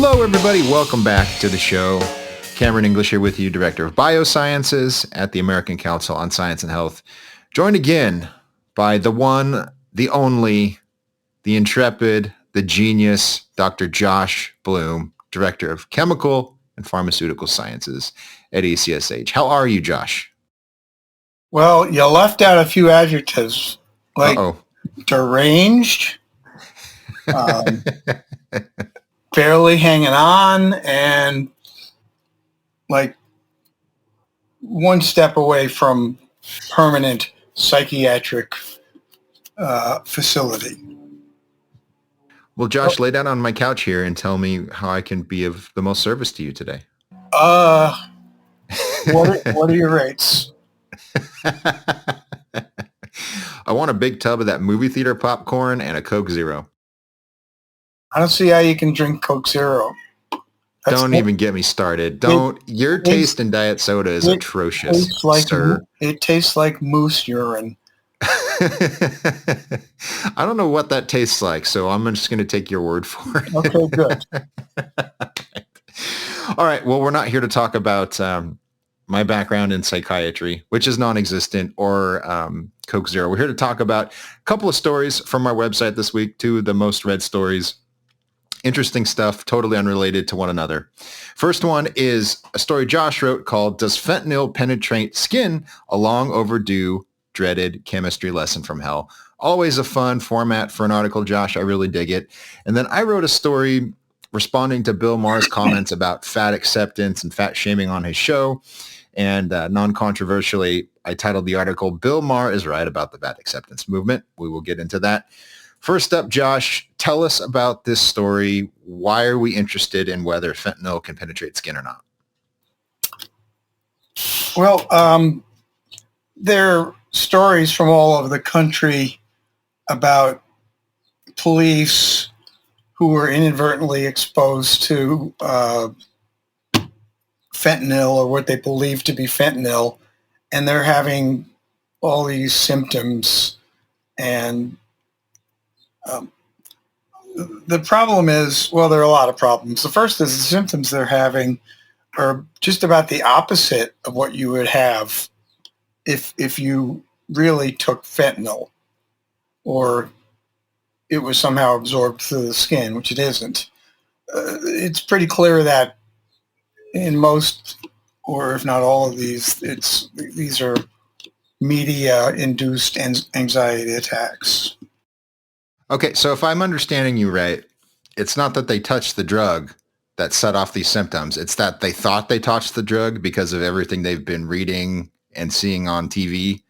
Hello, everybody. Welcome back to the show. Cameron English here with you, Director of Biosciences at the American Council on Science and Health. Joined again by the one, the only, the intrepid, the genius, Dr. Josh Bloom, Director of Chemical and Pharmaceutical Sciences at ACSH. How are you, Josh? Well, you left out a few adjectives like deranged, barely hanging on, and like one step away from permanent psychiatric facility. Well, Josh, lay down on my couch here and tell me how I can be of the most service to you today. What are your rates? I want a big tub of that movie theater popcorn and a Coke Zero. I don't see how you can drink Coke Zero. Don't even get me started. Your taste in diet soda is atrocious, sir. It tastes like moose urine. I don't know what that tastes like, so I'm just going to take your word for it. Okay, good. All right. Well, we're not here to talk about my background in psychiatry, which is non-existent, or Coke Zero. We're here to talk about a couple of stories from our website this week, two of the most read stories. Interesting stuff, totally unrelated to one another. First one is a story Josh wrote called "Does Fentanyl Penetrate Skin? A Long Overdue Dreaded Chemistry Lesson from Hell." Always a fun format for an article, Josh. I really dig it. And then I wrote a story responding to Bill Maher's comments about fat acceptance and fat shaming on his show. And non-controversially, I titled the article, "Bill Maher is Right About the Fat Acceptance Movement." We will get into that. First up, Josh, tell us about this story. Why are we interested in whether fentanyl can penetrate skin or not? Well, there are stories from all over the country about police who were inadvertently exposed to fentanyl, or what they believe to be fentanyl, and they're having all these symptoms. And the problem is, well, there are a lot of problems. The first is the symptoms they're having are just about the opposite of what you would have if you really took fentanyl, or it was somehow absorbed through the skin, which it isn't. It's pretty clear that in most, or if not all of these are media-induced anxiety attacks. Okay, so if I'm understanding you right, it's not that they touched the drug that set off these symptoms. It's that they thought they touched the drug because of everything they've been reading and seeing on TV,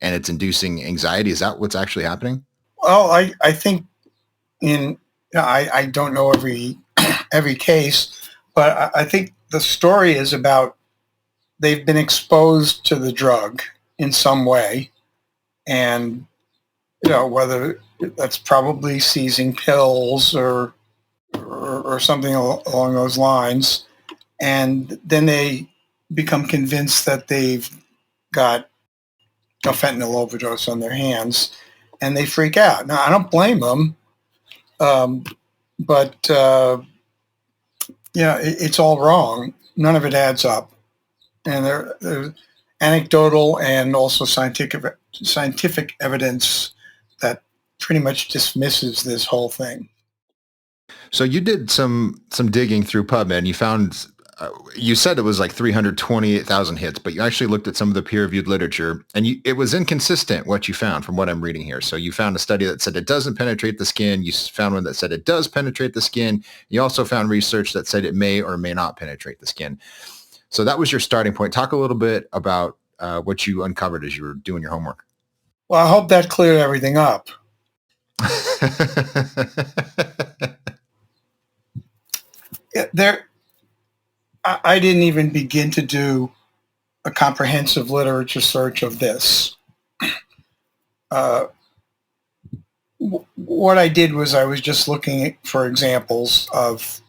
and it's inducing anxiety. Is that what's actually happening? Well, I think I don't know every case, but I think the story is about they've been exposed to the drug in some way, and whether that's probably seizing pills or something along those lines, and then they become convinced that they've got a fentanyl overdose on their hands, and they freak out. Now, I don't blame them, but it's all wrong. None of it adds up, and there's anecdotal and also scientific evidence that pretty much dismisses this whole thing. So you did some digging through PubMed, and you found, you said it was like 328,000 hits, but you actually looked at some of the peer-reviewed literature, and it was inconsistent what you found from what I'm reading here. So you found a study that said it doesn't penetrate the skin. You found one that said it does penetrate the skin. You also found research that said it may or may not penetrate the skin. So that was your starting point. Talk a little bit about what you uncovered as you were doing your homework. Well, I hope that cleared everything up. I didn't even begin to do a comprehensive literature search of this. What I did was I was just looking for examples of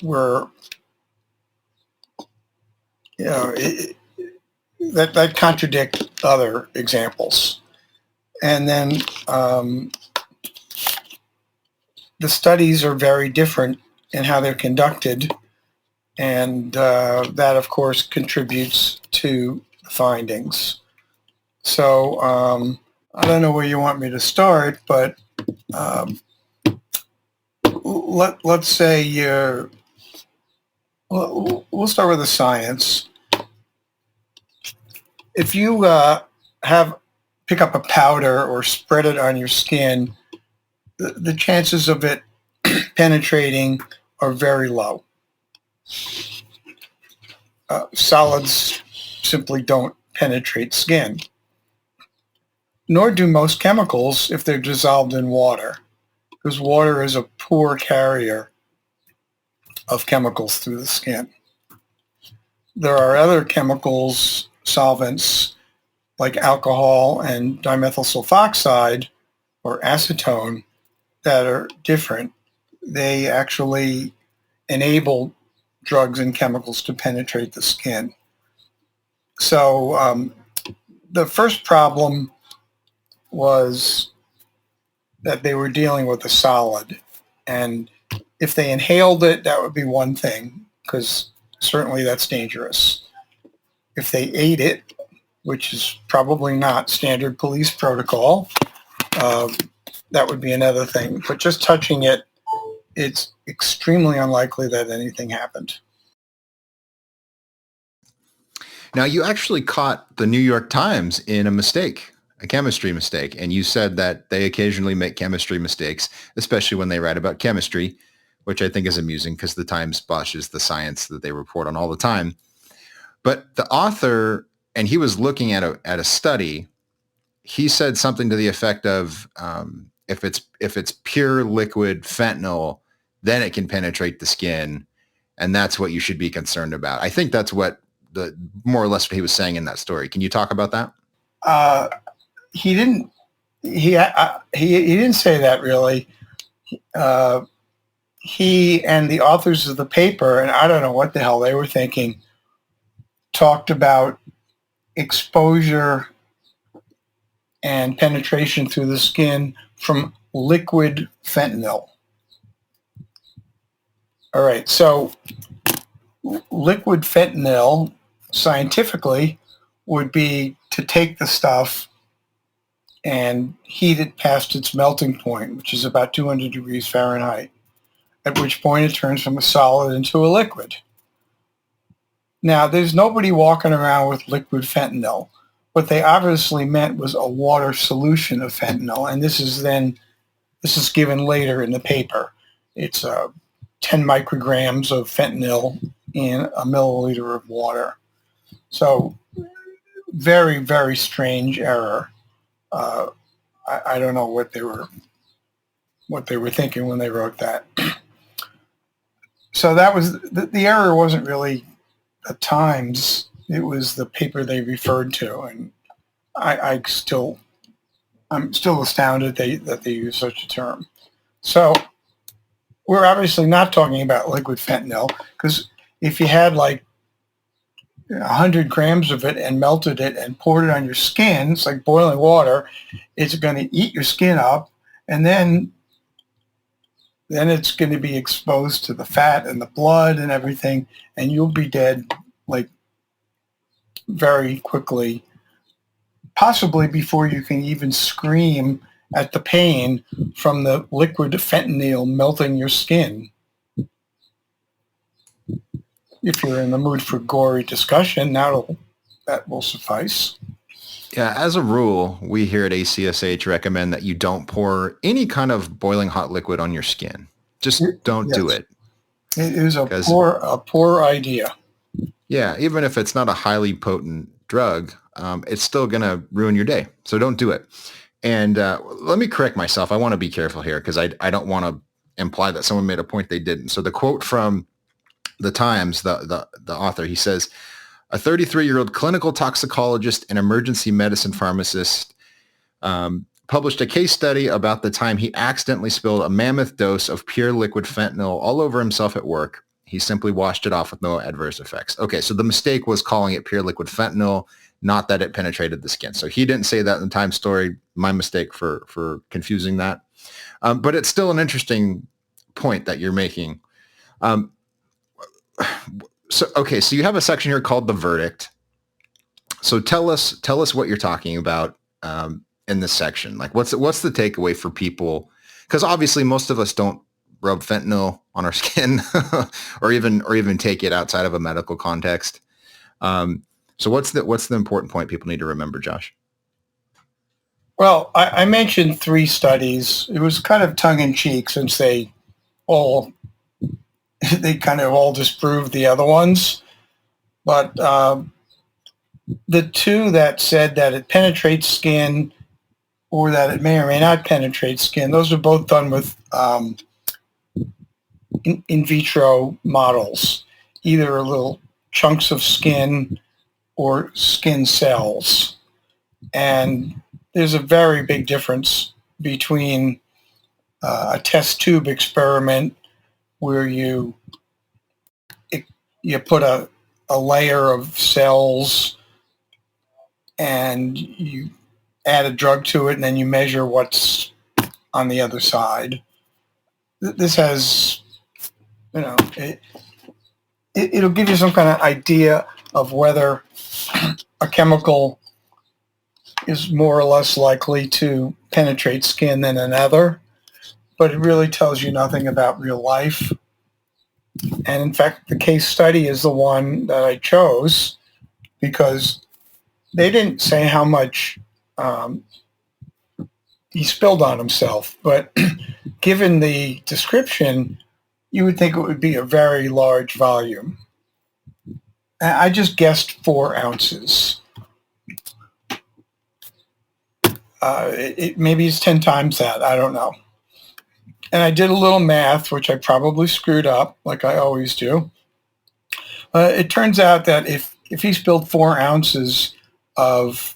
where that contradict other examples, and then the studies are very different in how they're conducted, and that, of course, contributes to the findings. So I don't know where you want me to start, but let's say we'll start with the science. If you pick up a powder or spread it on your skin, the chances of it penetrating are very low. Solids simply don't penetrate skin, nor do most chemicals if they're dissolved in water, because water is a poor carrier of chemicals through the skin. There are other chemicals, solvents, like alcohol and dimethyl sulfoxide or acetone, that are different. They actually enable drugs and chemicals to penetrate the skin. So the first problem was that they were dealing with a solid. And if they inhaled it, that would be one thing, because certainly that's dangerous. If they ate it, which is probably not standard police protocol, that would be another thing. But just touching it, it's extremely unlikely that anything happened. Now, you actually caught the New York Times in a mistake, a chemistry mistake, and you said that they occasionally make chemistry mistakes, especially when they write about chemistry, which I think is amusing because the Times botches the science that they report on all the time. But the author, and he was looking at a study, he said something to the effect of, if it's pure liquid fentanyl, then it can penetrate the skin, and that's what you should be concerned about. I think that's what more or less what he was saying in that story. Can you talk about that? He didn't. He didn't say that really. He and the authors of the paper, and I don't know what the hell they were thinking, talked about exposure and penetration through the skin from liquid fentanyl. All right, so liquid fentanyl scientifically would be to take the stuff and heat it past its melting point, which is about 200 degrees Fahrenheit, at which point it turns from a solid into a liquid. Now, there's nobody walking around with liquid fentanyl. What they obviously meant was a water solution of fentanyl, and this is given later in the paper. It's 10 micrograms of fentanyl in a milliliter of water. So very, very strange error. I don't know what they were thinking when they wrote that. So that was the error. Wasn't really the Times. It was the paper they referred to, and I'm still astounded that they use such a term. So we're obviously not talking about liquid fentanyl, because if you had like 100 grams of it and melted it and poured it on your skin, it's like boiling water. It's going to eat your skin up, and then it's going to be exposed to the fat and the blood and everything, and you'll be dead like very quickly, possibly before you can even scream at the pain from the liquid fentanyl melting your skin. If you're in the mood for gory discussion, that will suffice. Yeah, as a rule, we here at ACSH recommend that you don't pour any kind of boiling hot liquid on your skin. Just don't do it. It is a poor idea. Yeah, even if it's not a highly potent drug, it's still going to ruin your day. So don't do it. And let me correct myself. I want to be careful here because I don't want to imply that someone made a point they didn't. So the quote from the Times, the author, he says, a 33-year-old clinical toxicologist and emergency medicine pharmacist published a case study about the time he accidentally spilled a mammoth dose of pure liquid fentanyl all over himself at work. He simply washed it off with no adverse effects. Okay, so the mistake was calling it pure liquid fentanyl, not that it penetrated the skin. So he didn't say that in the Times story. My mistake for confusing that. But it's still an interesting point that you're making. Um, so you have a section here called the verdict. So tell us what you're talking about in this section. Like, what's the takeaway for people? Because obviously, most of us don't rub fentanyl on our skin, or even take it outside of a medical context. So what's the important point people need to remember, Josh? Well, I mentioned 3 studies. It was kind of tongue in cheek since they kind of all disproved the other ones. But the 2 that said that it penetrates skin or that it may or may not penetrate skin, those are both done with in vitro models, either little chunks of skin or skin cells. And there's a very big difference between a test tube experiment where you put a layer of cells and you add a drug to it, and then you measure what's on the other side. This has, it'll give you some kind of idea of whether a chemical is more or less likely to penetrate skin than another, but it really tells you nothing about real life. And in fact, the case study is the one that I chose because they didn't say how much he spilled on himself, but given the description, you would think it would be a very large volume. I just guessed 4 ounces. Maybe it's 10 times that. I don't know. And I did a little math, which I probably screwed up, like I always do. It turns out that if he spilled 4 ounces of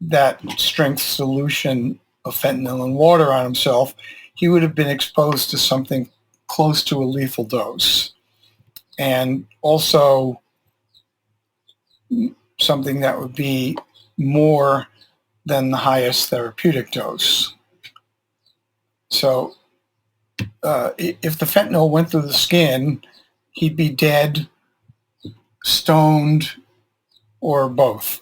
that strength solution of fentanyl in water on himself, he would have been exposed to something close to a lethal dose. And also something that would be more than the highest therapeutic dose. So if the fentanyl went through the skin, he'd be dead, stoned, or both.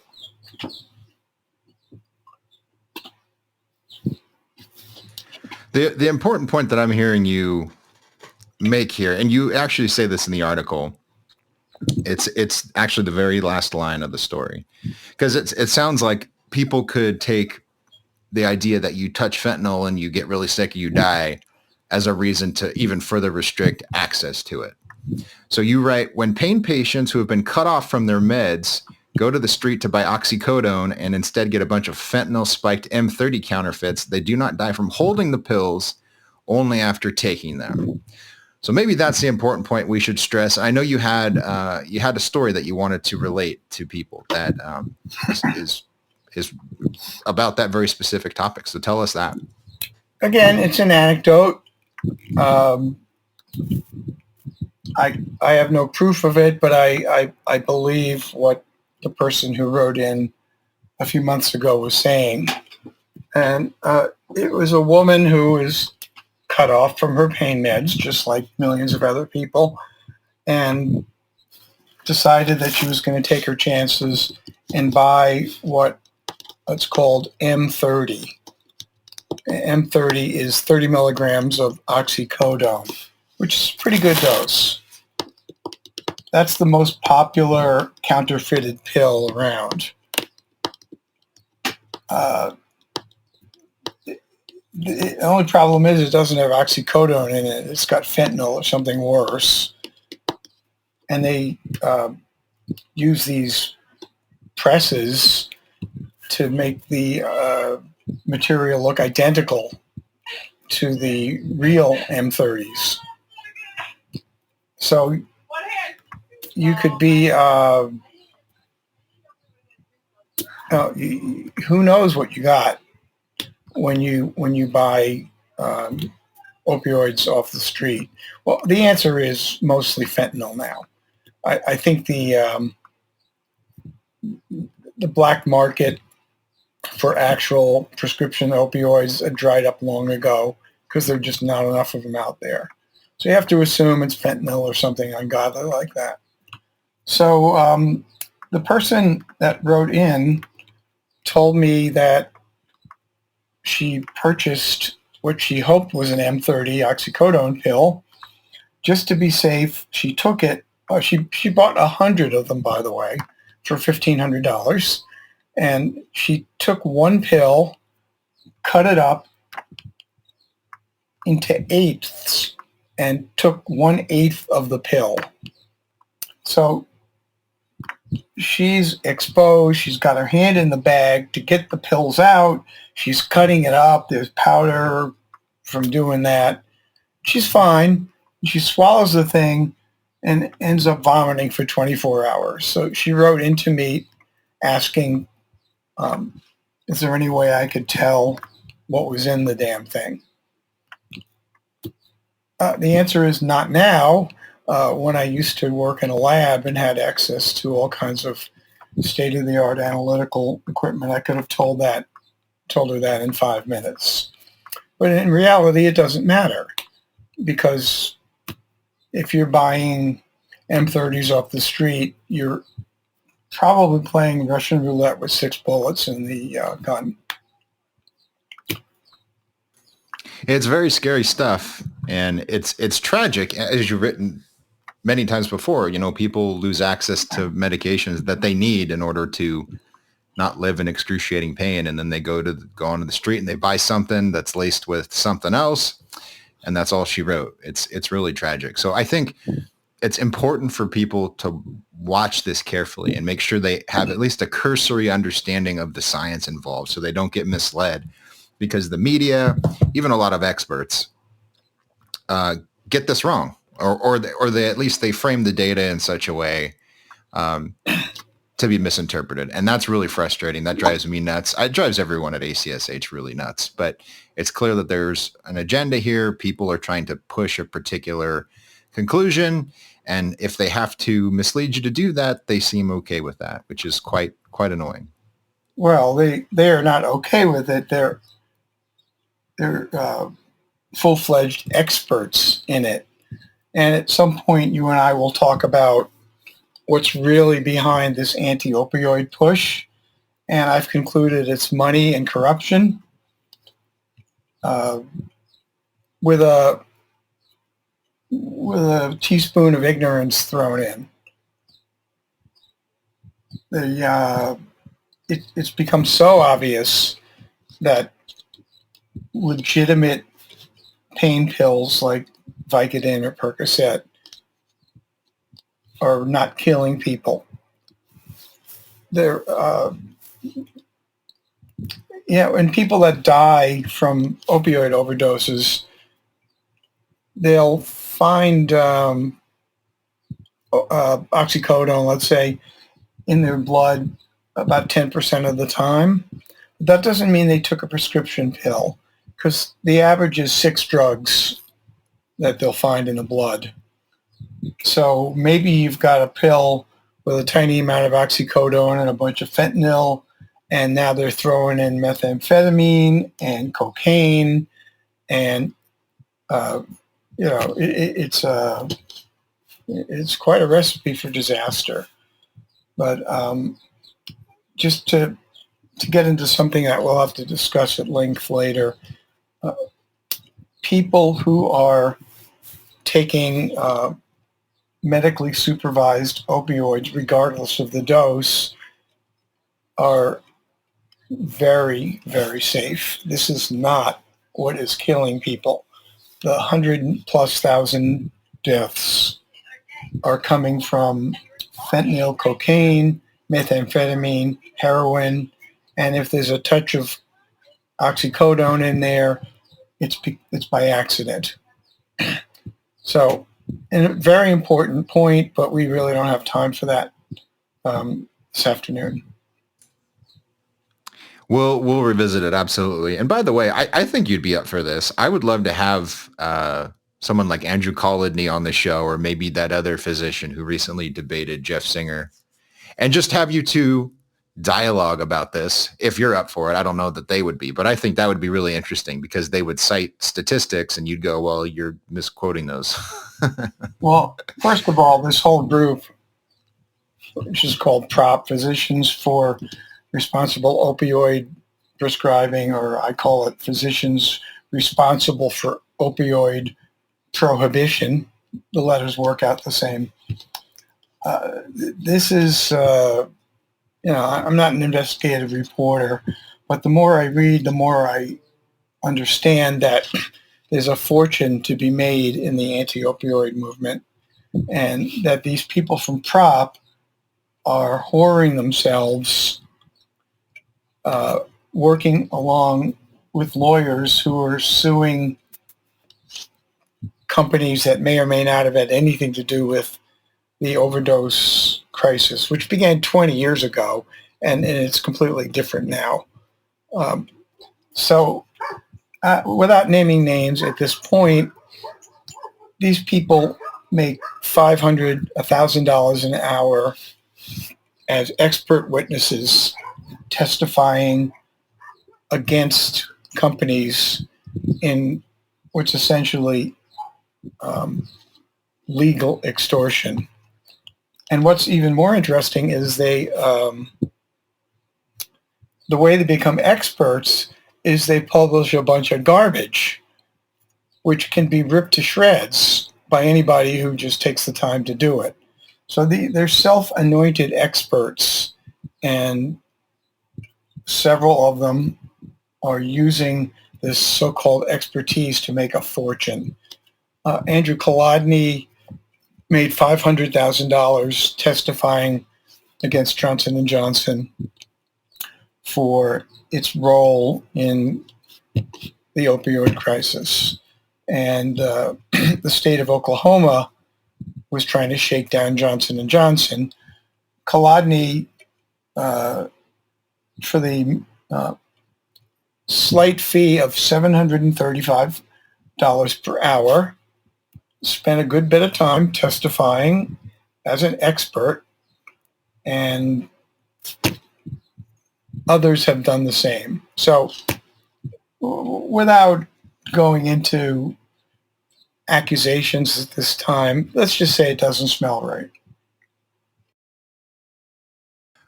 The important point that I'm hearing you make here, and you actually say this in the article, it's actually the very last line of the story, because it sounds like people could take the idea that you touch fentanyl and you get really sick and you die as a reason to even further restrict access to it. So you write, when pain patients who have been cut off from their meds go to the street to buy oxycodone and instead get a bunch of fentanyl-spiked M30 counterfeits, they do not die from holding the pills, only after taking them. So maybe that's the important point we should stress. I know you had a story that you wanted to relate to people that is about that very specific topic. So tell us that. Again, it's an anecdote. I have no proof of it, but I believe what the person who wrote in a few months ago was saying. And it was a woman who was cut off from her pain meds, just like millions of other people, and decided that she was going to take her chances and buy what's called M30. M30 is 30 milligrams of oxycodone, which is a pretty good dose. That's the most popular counterfeited pill around. The only problem is it doesn't have oxycodone in it. It's got fentanyl or something worse. And they use these presses to make the material look identical to the real M30s. So you could be, who knows what you got when you buy opioids off the street. Well, the answer is mostly fentanyl now. I think the black market for actual prescription opioids dried up long ago, because there are just not enough of them out there. So you have to assume it's fentanyl or something ungodly like that. So the person that wrote in told me that she purchased what she hoped was an M30 oxycodone pill. Just to be safe, she took it. She bought 100 of them, by the way, for $1,500. And she took one pill, cut it up into eighths, and took 1/8 of the pill. So she's exposed. She's got her hand in the bag to get the pills out. She's cutting it up. There's powder from doing that. She's fine. She swallows the thing and ends up vomiting for 24 hours. So she wrote into me asking, is there any way I could tell what was in the damn thing? The answer is not now. When I used to work in a lab and had access to all kinds of state-of-the-art analytical equipment, I could have told her that in 5 minutes. But in reality, it doesn't matter, because if you're buying M30s off the street, you're probably playing Russian roulette with 6 bullets in the gun. It's very scary stuff, and it's tragic, as you've written many times before. You know, people lose access to medications that they need in order to not live in excruciating pain, and then they go onto the street and they buy something that's laced with something else, and that's all she wrote. It's really tragic. So I think it's important for people to watch this carefully and make sure they have at least a cursory understanding of the science involved, so they don't get misled, because the media, even a lot of experts, get this wrong, or they at least they frame the data in such a way to be misinterpreted, and that's really frustrating. That drives me nuts. It drives everyone at ACSH really nuts. But it's clear that there's an agenda here. People are trying to push a particular conclusion, and if they have to mislead you to do that, they seem okay with that, which is quite annoying. Well, they are not okay with it. They're full-fledged experts in it. And at some point, you and I will talk about what's really behind this anti-opioid push. And I've concluded it's money and corruption with a teaspoon of ignorance thrown in. It's become so obvious that legitimate pain pills like Vicodin or Percocet are not killing people. They're, and people that die from opioid overdoses, they'll find oxycodone, let's say, in their blood about 10% of the time. That doesn't mean they took a prescription pill, because the average is 6 drugs that they'll find in the blood. So maybe you've got a pill with a tiny amount of oxycodone and a bunch of fentanyl, and now they're throwing in methamphetamine and cocaine, and it's quite a recipe for disaster. But just to get into something that we'll have to discuss at length later, people who are taking medically supervised opioids, regardless of the dose, are very, very safe. This is not what is killing people. The 100,000+ deaths are coming from fentanyl, cocaine, methamphetamine, heroin, and if there's a touch of oxycodone in there, it's by accident. So, and a very important point, but we really don't have time for that this afternoon. We'll revisit it, absolutely. And by the way, I think you'd be up for this. I would love to have someone like Andrew Colledney on the show, or maybe that other physician who recently debated Jeff Singer, and just have you two dialogue about this if you're up for it. I don't know that they would be, but I think that would be really interesting because they would cite statistics and you'd go, well, you're misquoting those. Well, first of all, this whole group, which is called PROP, Physicians for Responsible Opioid Prescribing, or I call it Physicians Responsible for Opioid Prohibition. The letters work out the same. This is, I'm not an investigative reporter, but the more I read, the more I understand that there's a fortune to be made in the anti-opioid movement, and that these people from PROP are whoring themselves, working along with lawyers who are suing companies that may or may not have had anything to do with the overdose crisis, which began 20 years ago, and it's completely different now. So without naming names at this point, these people make $500, $1,000 an hour as expert witnesses testifying against companies in what's essentially legal extortion. And what's even more interesting is the way they become experts is they publish a bunch of garbage, which can be ripped to shreds by anybody who just takes the time to do it. So they're self-anointed experts, and several of them are using this so-called expertise to make a fortune. Andrew Kolodny made $500,000 testifying against Johnson & Johnson for its role in the opioid crisis. And the state of Oklahoma was trying to shake down Johnson & Johnson. Kolodny, for the slight fee of $735 per hour, spent a good bit of time testifying as an expert, and others have done the same. So without going into accusations at this time, let's just say it doesn't smell right.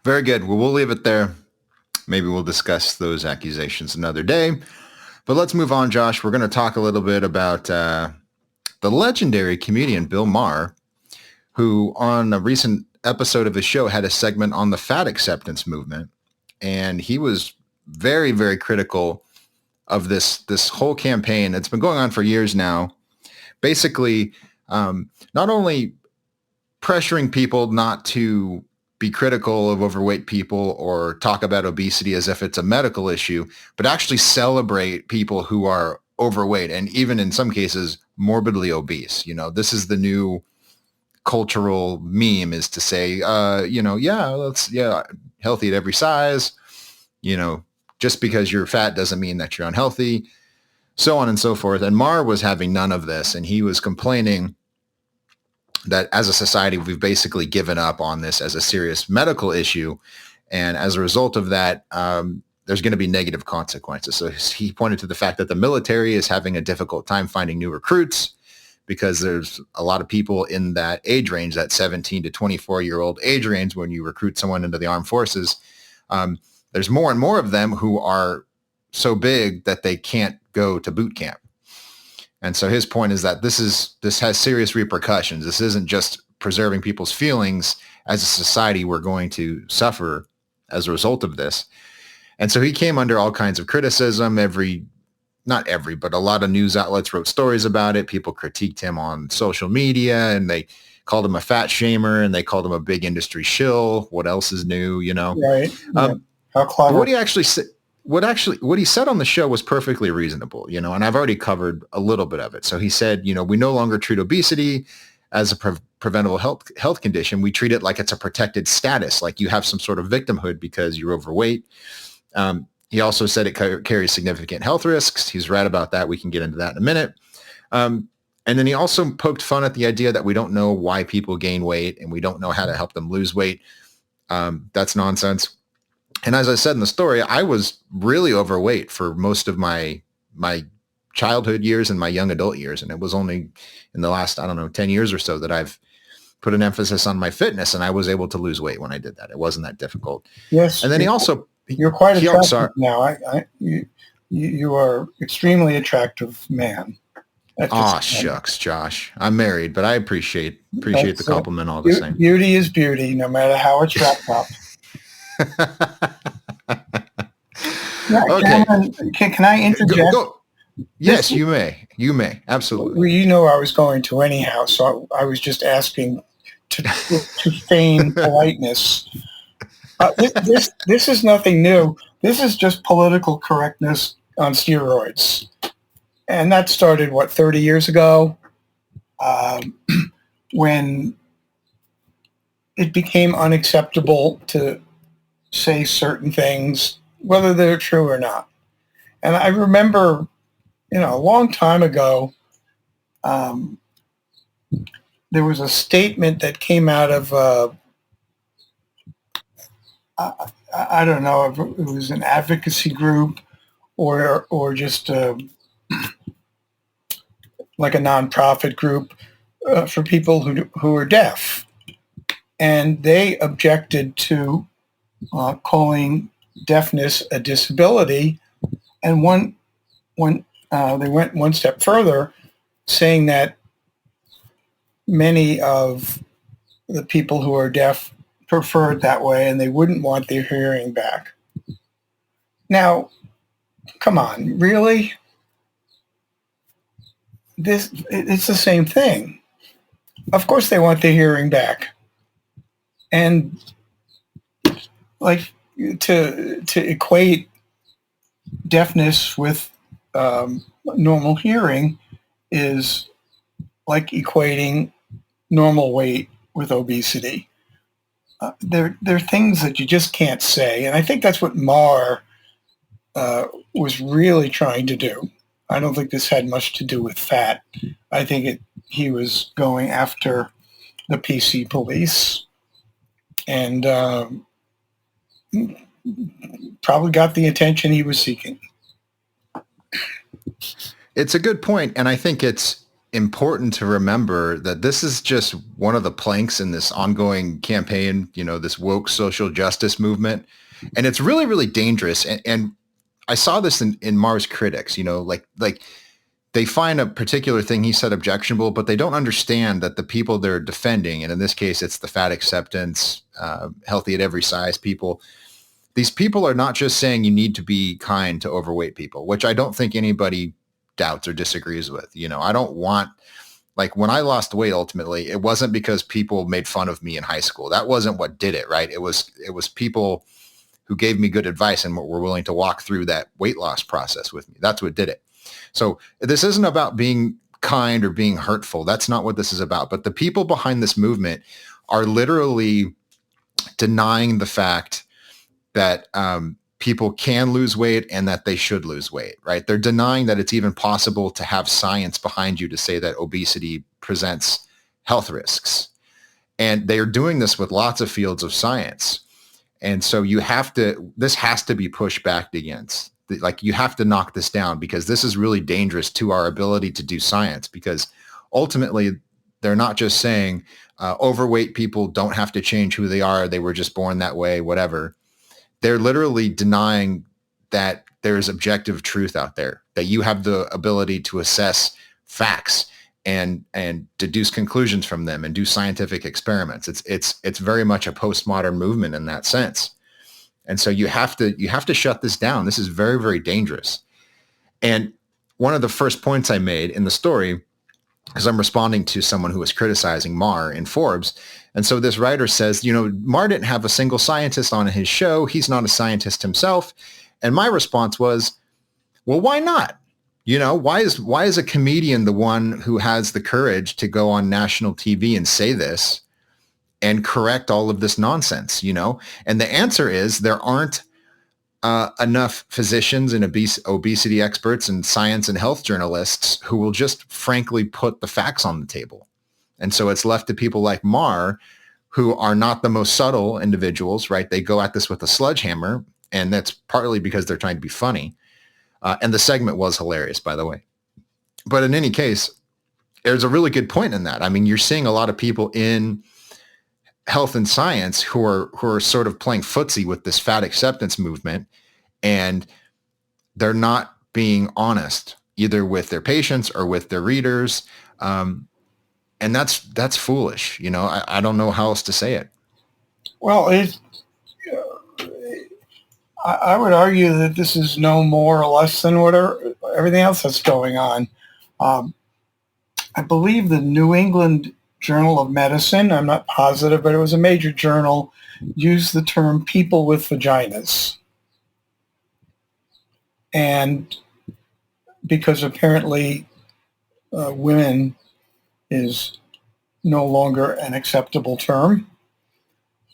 Very good. Well, we'll leave it there. Maybe we'll discuss those accusations another day. But let's move on, Josh. We're going to talk a little bit about the legendary comedian Bill Maher, who on a recent episode of his show had a segment on the fat acceptance movement. And he was very, very critical of this whole campaign. It's been going on for years now. Basically, not only pressuring people not to be critical of overweight people or talk about obesity as if it's a medical issue, but actually celebrate people who are overweight and even in some cases morbidly obese. You know, this is the new cultural meme, is to say, healthy at every size. You know, just because you're fat doesn't mean that you're unhealthy, so on and so forth. And Maher was having none of this, and he was complaining that as a society, we've basically given up on this as a serious medical issue. And as a result of that, there's going to be negative consequences. So he pointed to the fact that the military is having a difficult time finding new recruits because there's a lot of people in that age range, that 17 to 24-year-old age range, when you recruit someone into the armed forces. There's more and more of them who are so big that they can't go to boot camp. And so his point is that this has serious repercussions. This isn't just preserving people's feelings. As a society, we're going to suffer as a result of this. And so he came under all kinds of criticism. Not every, but a lot of news outlets wrote stories about it. People critiqued him on social media, and they called him a fat shamer, and they called him a big industry shill. What else is new, you know? Right. How clever. What he said on the show was perfectly reasonable, you know, and I've already covered a little bit of it. So he said, you know, we no longer treat obesity as a preventable health condition. We treat it like it's a protected status, like you have some sort of victimhood because you're overweight. He also said it carries significant health risks. He's right about that. We can get into that in a minute. And then he also poked fun at the idea that we don't know why people gain weight and we don't know how to help them lose weight. That's nonsense. And as I said in the story, I was really overweight for most of my childhood years and my young adult years. And it was only in the last, I don't know, 10 years or so that I've put an emphasis on my fitness, and I was able to lose weight when I did that. It wasn't that difficult. Yes, And then you're quite attractive sorry. now. You are extremely attractive man. Aw, shucks, Josh. I'm married, but I appreciate the compliment all the same. Beauty is beauty, no matter how it's wrapped up. Okay. Can I interject? Go. Yes, you may. You may. Absolutely. Well, you know I was going to anyhow, so I was just asking to feign politeness. This is nothing new. This is just political correctness on steroids. And that started, 30 years ago, when it became unacceptable to say certain things, whether they're true or not. And I remember, a long time ago, there was a statement that came out of, I don't know if it was an advocacy group or just like a nonprofit group for people who are deaf. And they objected to calling deafness a disability. And they went one step further, saying that many of the people who are deaf prefer it that way and they wouldn't want their hearing back. Now, come on, really? It's the same thing. Of course they want their hearing back. And like to equate deafness with normal hearing is like equating normal weight with obesity. There are things that you just can't say. And I think that's what Maher was really trying to do. I don't think this had much to do with fat. I think he was going after the PC police and probably got the attention he was seeking. It's a good point, and I think it's important to remember that this is just one of the planks in this ongoing campaign, this woke social justice movement, and it's really, really dangerous. And I saw this in Maher's critics, like they find a particular thing he said objectionable, but they don't understand that the people they're defending, and in this case, it's the fat acceptance, healthy at every size people. These people are not just saying you need to be kind to overweight people, which I don't think anybody doubts or disagrees with. I don't want, like when I lost weight, ultimately, it wasn't because people made fun of me in high school. That wasn't what did it, right? It was people who gave me good advice and were willing to walk through that weight loss process with me. That's what did it. So this isn't about being kind or being hurtful. That's not what this is about. But the people behind this movement are literally denying the fact that people can lose weight and that they should lose weight, right? They're denying that it's even possible to have science behind you to say that obesity presents health risks. And they are doing this with lots of fields of science. And so this has to be pushed back against. Like you have to knock this down because this is really dangerous to our ability to do science, because ultimately they're not just saying overweight people don't have to change who they are. They were just born that way, whatever. They're literally denying that there's objective truth out there, that you have the ability to assess facts and deduce conclusions from them and do scientific experiments. It's very much a postmodern movement in that sense. And so you have to shut this down. This is very, very dangerous. And one of the first points I made in the story, because I'm responding to someone who was criticizing Maher in Forbes. And so this writer says, Maher didn't have a single scientist on his show. He's not a scientist himself. And my response was, well, why not? Why is a comedian the one who has the courage to go on national TV and say this and correct all of this nonsense, And the answer is there aren't enough physicians and obesity experts and science and health journalists who will just frankly put the facts on the table. And so it's left to people like Maher, who are not the most subtle individuals, right? They go at this with a sledgehammer And that's partly because they're trying to be funny. And the segment was hilarious, by the way. But in any case, there's a really good point in that. I mean, you're seeing a lot of people in health and science who are sort of playing footsie with this fat acceptance movement, and they're not being honest either with their patients or with their readers. And that's foolish. I don't know how else to say it. Well, I would argue that this is no more or less than everything else that's going on. I believe the New England Journal of Medicine, I'm not positive, but it was a major journal, used the term people with vaginas. And because apparently women is no longer an acceptable term.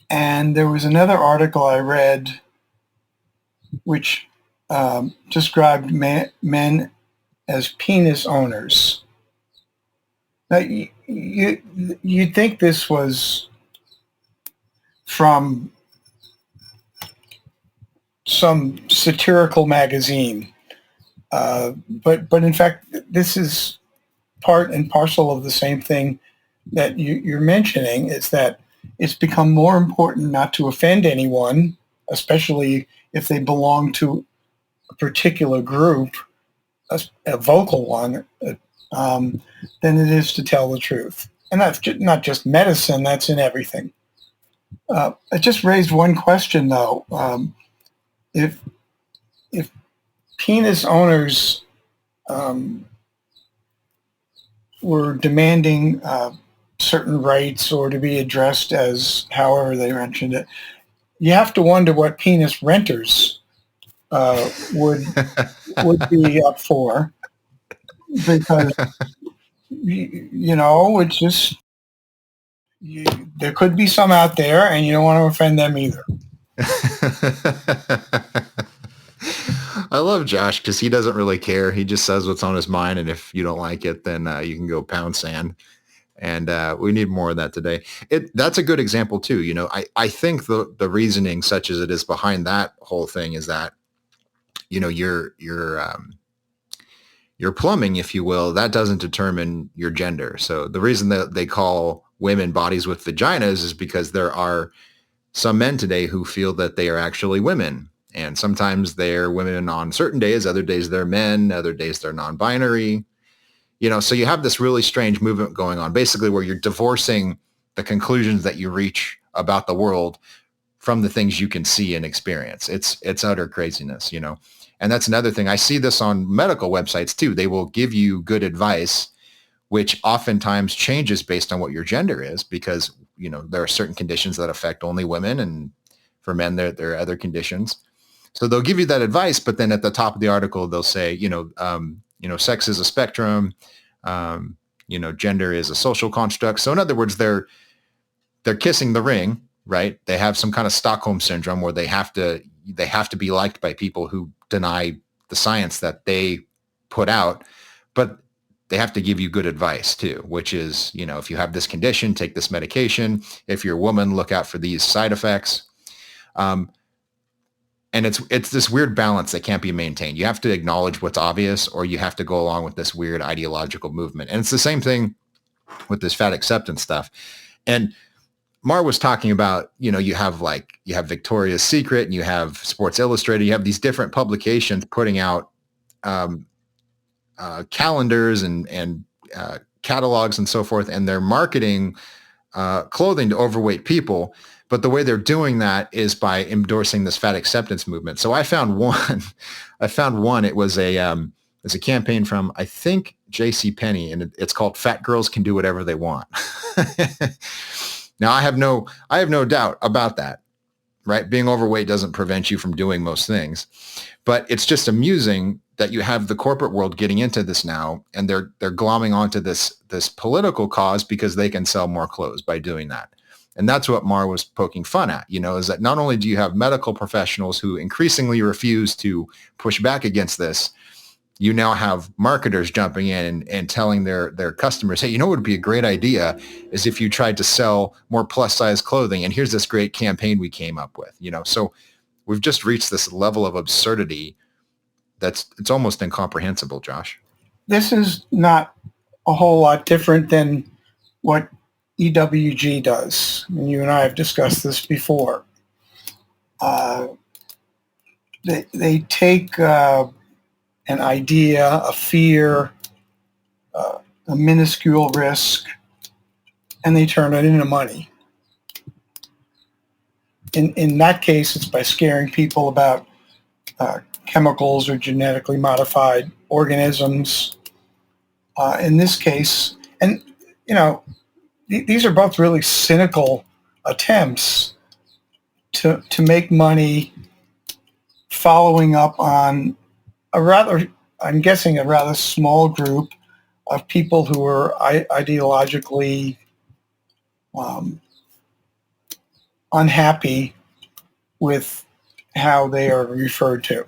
And there was another article I read which described men as penis owners. Now, you'd think this was from some satirical magazine, but in fact, this is part and parcel of the same thing that you're mentioning. Is that it's become more important not to offend anyone, especially if they belong to a particular group, a vocal one, than it is to tell the truth. And that's not just medicine, that's in everything. It just raised one question, though. If penis owners were demanding certain rights or to be addressed as however they mentioned it, you have to wonder what penis renters would be up for, because it's just there could be some out there, and you don't want to offend them either. I love Josh because he doesn't really care. He just says what's on his mind, and if you don't like it, then you can go pound sand. And we need more of that today. That's a good example too. I think the reasoning, such as it is behind that whole thing, is that your plumbing, if you will, that doesn't determine your gender. So the reason that they call women bodies with vaginas is because there are some men today who feel that they are actually women. And sometimes they're women on certain days, other days they're men, other days they're non-binary. So you have this really strange movement going on, basically where you're divorcing the conclusions that you reach about the world from the things you can see and experience. It's utter craziness, And that's another thing. I see this on medical websites too. They will give you good advice, which oftentimes changes based on what your gender is, because, there are certain conditions that affect only women, and for men, there are other conditions. So they'll give you that advice, but then at the top of the article, they'll say, sex is a spectrum, gender is a social construct. So in other words, they're kissing the ring, right? They have some kind of Stockholm syndrome where they have to be liked by people who deny the science that they put out, but they have to give you good advice too, which is, if you have this condition, take this medication. If you're a woman, look out for these side effects. And it's this weird balance that can't be maintained. You have to acknowledge what's obvious, or you have to go along with this weird ideological movement. And it's the same thing with this fat acceptance stuff. And Mar was talking about, you have Victoria's Secret and you have Sports Illustrated. You have these different publications putting out calendars and catalogs and so forth, and they're marketing clothing to overweight people. But the way they're doing that is by endorsing this fat acceptance movement. So I found one. It was a campaign from, I think, JCPenney, and it's called "Fat Girls Can Do Whatever They Want." Now I have no doubt about that, right? Being overweight doesn't prevent you from doing most things, but it's just amusing that you have the corporate world getting into this now, and they're glomming onto this political cause because they can sell more clothes by doing that. And that's what Mar was poking fun at, is that not only do you have medical professionals who increasingly refuse to push back against this, you now have marketers jumping in and telling their customers, hey, what would be a great idea is if you tried to sell more plus size clothing, and here's this great campaign we came up with, So We've just reached this level of absurdity it's almost incomprehensible, Josh. This is not a whole lot different than what EWG does. And you and I have discussed this before. They take an idea, a fear, a minuscule risk, and they turn it into money. In that case, it's by scaring people about chemicals or genetically modified organisms. In this case, and these are both really cynical attempts to make money following up on I'm guessing a rather small group of people who are ideologically unhappy with how they are referred to.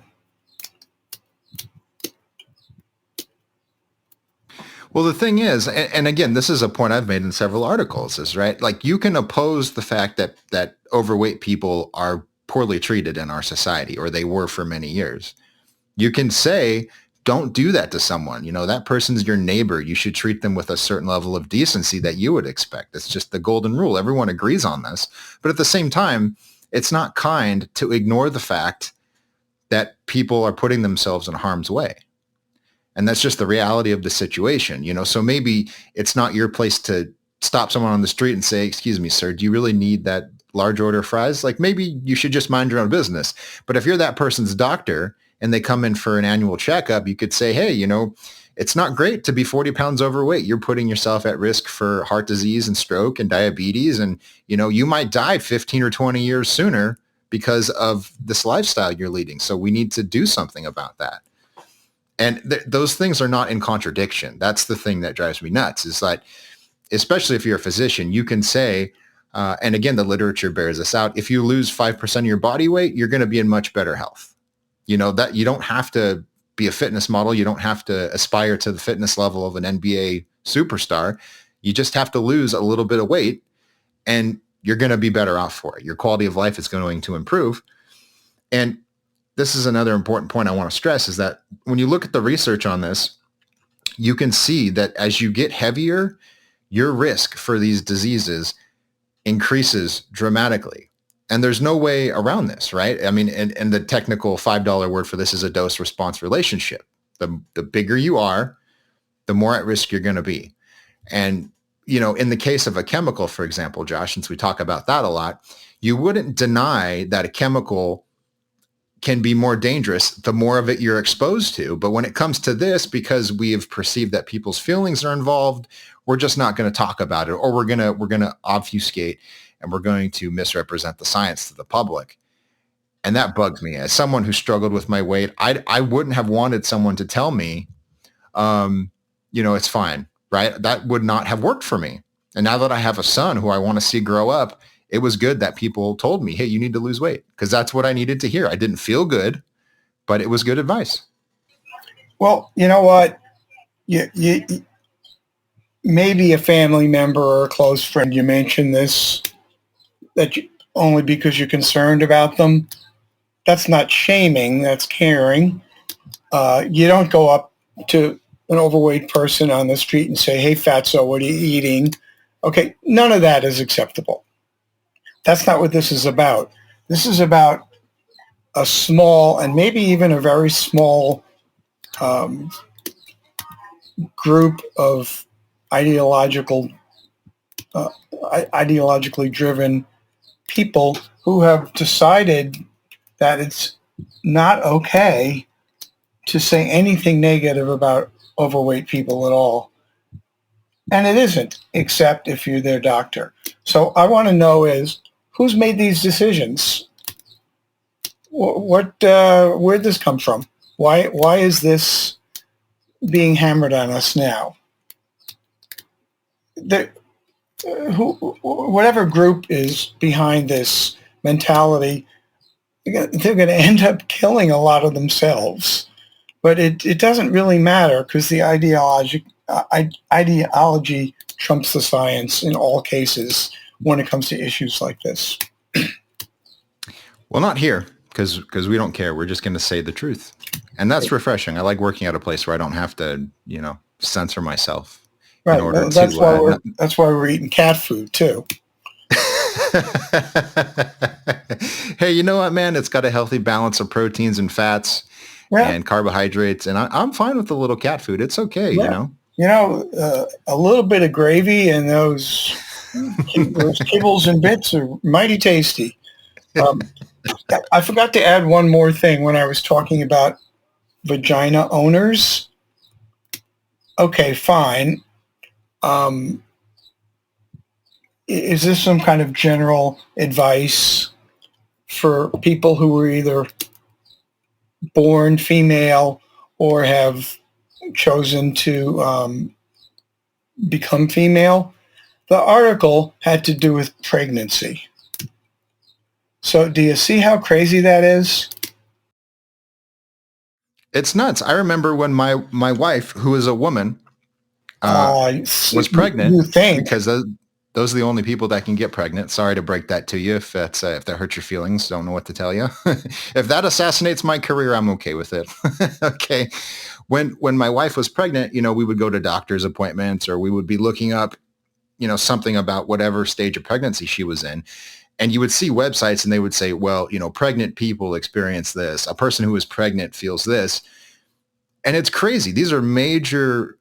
Well, the thing is, and again, this is a point I've made in several articles, is right. Like, you can oppose the fact that overweight people are poorly treated in our society, or they were for many years. You can say, don't do that to someone. That person's your neighbor. You should treat them with a certain level of decency that you would expect. It's just the golden rule. Everyone agrees on this. But at the same time, it's not kind to ignore the fact that people are putting themselves in harm's way. And that's just the reality of the situation, So maybe it's not your place to stop someone on the street and say, excuse me, sir, do you really need that large order of fries? Like, maybe you should just mind your own business. But if you're that person's doctor and they come in for an annual checkup, you could say, hey, it's not great to be 40 pounds overweight. You're putting yourself at risk for heart disease and stroke and diabetes. And, you might die 15 or 20 years sooner because of this lifestyle you're leading. So we need to do something about that. And those things are not in contradiction. That's the thing that drives me nuts, is that, especially if you're a physician, you can say, and again, the literature bears this out, if you lose 5% of your body weight, you're going to be in much better health. That you don't have to be a fitness model. You don't have to aspire to the fitness level of an NBA superstar. You just have to lose a little bit of weight and you're going to be better off for it. Your quality of life is going to improve. And this is another important point I want to stress, is that when you look at the research on this, you can see that as you get heavier, your risk for these diseases increases dramatically. And there's no way around this, right? I mean, and the technical $5 word for this is a dose-response relationship. The bigger you are, the more at risk you're going to be. And, in the case of a chemical, for example, Josh, since we talk about that a lot, you wouldn't deny that a chemical can be more dangerous the more of it you're exposed to. But when it comes to this, because we have perceived that people's feelings are involved, we're just not going to talk about it, or we're going to obfuscate and we're going to misrepresent the science to the public. And that bugs me. As someone who struggled with my weight, I wouldn't have wanted someone to tell me, it's fine, right? That would not have worked for me. And now that I have a son who I want to see grow up, it was good that people told me, hey, you need to lose weight, because that's what I needed to hear. I didn't feel good, but it was good advice. Well, you know what? You maybe a family member or a close friend, you mentioned this, only because you're concerned about them. That's not shaming, that's caring. You don't go up to an overweight person on the street and say, hey, fatso, what are you eating? Okay, none of that is acceptable. That's not what this is about. This is about a small, and maybe even a very small group of ideologically driven people who have decided that it's not okay to say anything negative about overweight people at all. And it isn't, except if you're their doctor. So I want to know is, who's made these decisions? Where'd this come from? Why is this being hammered on us now? Whatever group is behind this mentality, they're going to end up killing a lot of themselves. But it doesn't really matter, because the ideology trumps the science in all cases when it comes to issues like this. Well, not here. because we don't care. We're just going to say the truth. And that's refreshing. I like working at a place where I don't have to, censor myself in Right. order That's why to. that's why we're eating cat food too. Hey, you know what, man? It's got a healthy balance of proteins and fats Yeah. and carbohydrates, and I'm fine with a little cat food. It's okay, Yeah. A little bit of gravy and those kibbles and bits are mighty tasty. Um, I forgot to add one more thing when I was talking about vagina owners. Okay, fine. Um, is this some kind of general advice for people who were either born female or have chosen to become female? The article had to do with pregnancy. So do you see how crazy that is? It's nuts. I remember when my wife, who is a woman, was pregnant, You think. because those are the only people that can get pregnant. Sorry to break that to you if that hurts your feelings. Don't know what to tell you. If that assassinates my career, I'm okay with it. Okay. When my wife was pregnant, we would go to doctor's appointments, or we would be looking up, something about whatever stage of pregnancy she was in. And you would see websites and they would say, well, pregnant people experience this. A person who is pregnant feels this. And it's crazy. These are major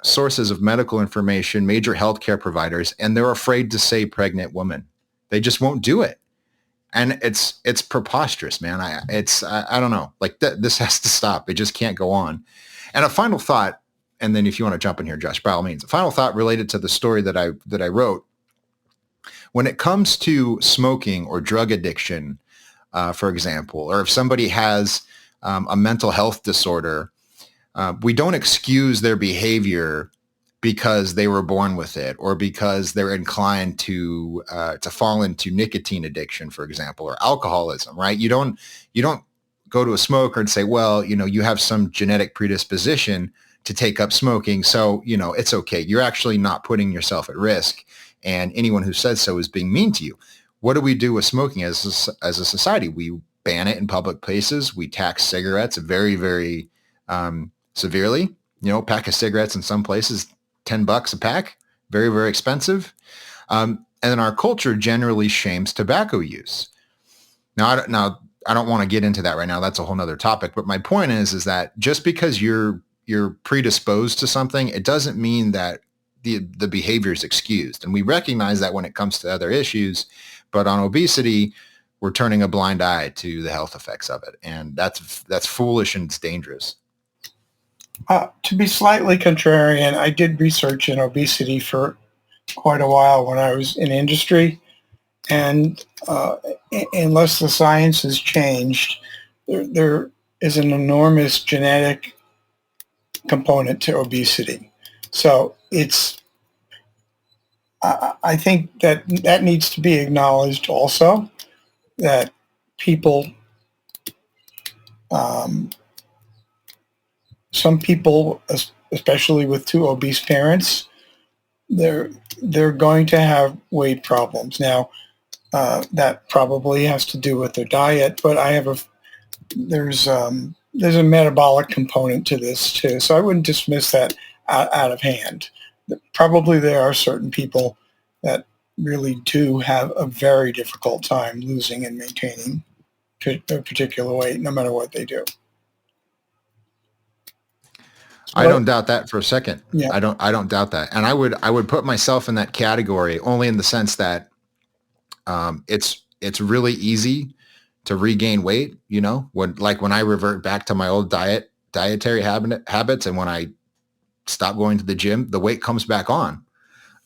sources of medical information, major healthcare providers, and they're afraid to say pregnant woman. They just won't do it. And it's preposterous, man. I don't know. Like this has to stop. It just can't go on. And a final thought, and then if you want to jump in here, Josh, by all means, a final thought related to the story that I wrote. When it comes to smoking or drug addiction, for example, or if somebody has a mental health disorder, we don't excuse their behavior because they were born with it, or because they're inclined to fall into nicotine addiction, for example, or alcoholism, right? You don't go to a smoker and say, well, you have some genetic predisposition to take up smoking, so it's okay. You're actually not putting yourself at risk, and anyone who says so is being mean to you. What do we do with smoking as a society? We ban it in public places. We tax cigarettes very, very severely. A pack of cigarettes in some places, $10 a pack, very, very expensive. And then our culture generally shames tobacco use. Now, I don't want to get into that right now. That's a whole nother topic. But my point is that just because you're predisposed to something, it doesn't mean that the behavior is excused. And we recognize that when it comes to other issues, but on obesity, we're turning a blind eye to the health effects of it. And that's foolish and it's dangerous. To be slightly contrarian, I did research in obesity for quite a while when I was in industry. And unless the science has changed, there is an enormous genetic component to obesity. So I think that needs to be acknowledged also, that people, some people, especially with two obese parents, they're going to have weight problems. Now, that probably has to do with their diet, but there's a metabolic component to this too. So I wouldn't dismiss that out of hand. Probably there are certain people that really do have a very difficult time losing and maintaining a particular weight, no matter what they do. I don't doubt that for a second. Yeah. I don't doubt that. And I would put myself in that category only in the sense that it's really easy to regain weight, when I revert back to my old dietary habits, and when I stop going to the gym, the weight comes back on.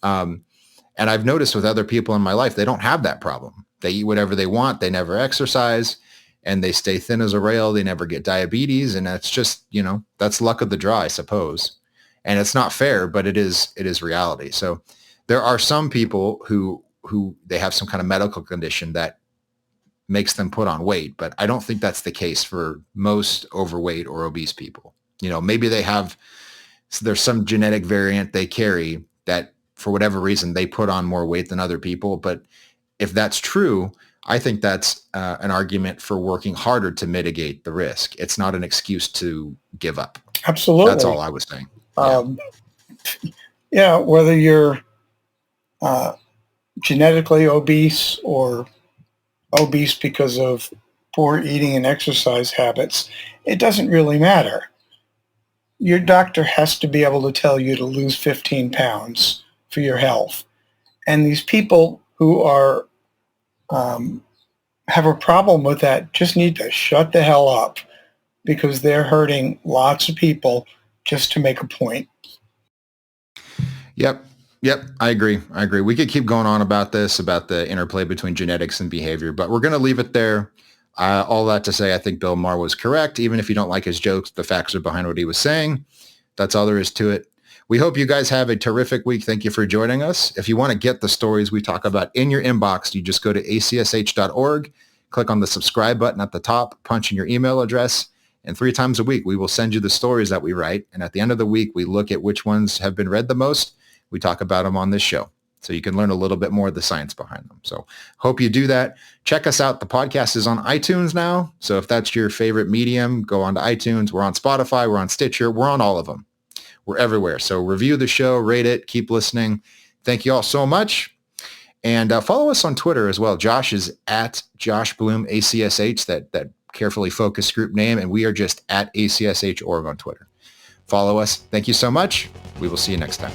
And I've noticed with other people in my life, they don't have that problem. They eat whatever they want. They never exercise, and they stay thin as a rail. They never get diabetes. And that's just, that's luck of the draw, I suppose. And it's not fair, but it is reality. So there are some people who they have some kind of medical condition that makes them put on weight, but I don't think that's the case for most overweight or obese people. Maybe there's some genetic variant they carry that for whatever reason they put on more weight than other people. But if that's true, I think that's an argument for working harder to mitigate the risk. It's not an excuse to give up. Absolutely. That's all I was saying. Yeah. Yeah, whether you're genetically obese or obese because of poor eating and exercise habits, it doesn't really matter. Your doctor has to be able to tell you to lose 15 pounds for your health. And these people who are have a problem with that just need to shut the hell up, because they're hurting lots of people just to make a point. Yep. I agree. We could keep going on about this, about the interplay between genetics and behavior, but we're going to leave it there. All that to say, I think Bill Maher was correct. Even if you don't like his jokes, the facts are behind what he was saying. That's all there is to it. We hope you guys have a terrific week. Thank you for joining us. If you want to get the stories we talk about in your inbox, you just go to acsh.org, click on the subscribe button at the top, punch in your email address, and 3 times a week, we will send you the stories that we write. And at the end of the week, we look at which ones have been read the most. We talk about them on this show, so you can learn a little bit more of the science behind them. So hope you do that. Check us out. The podcast is on iTunes now. So if that's your favorite medium, go on to iTunes. We're on Spotify. We're on Stitcher. We're on all of them. We're everywhere. So review the show, rate it, keep listening. Thank you all so much. And follow us on Twitter as well. Josh is at Josh Bloom ACSH, that carefully focused group name. And we are just at ACSH.org on Twitter. Follow us. Thank you so much. We will see you next time.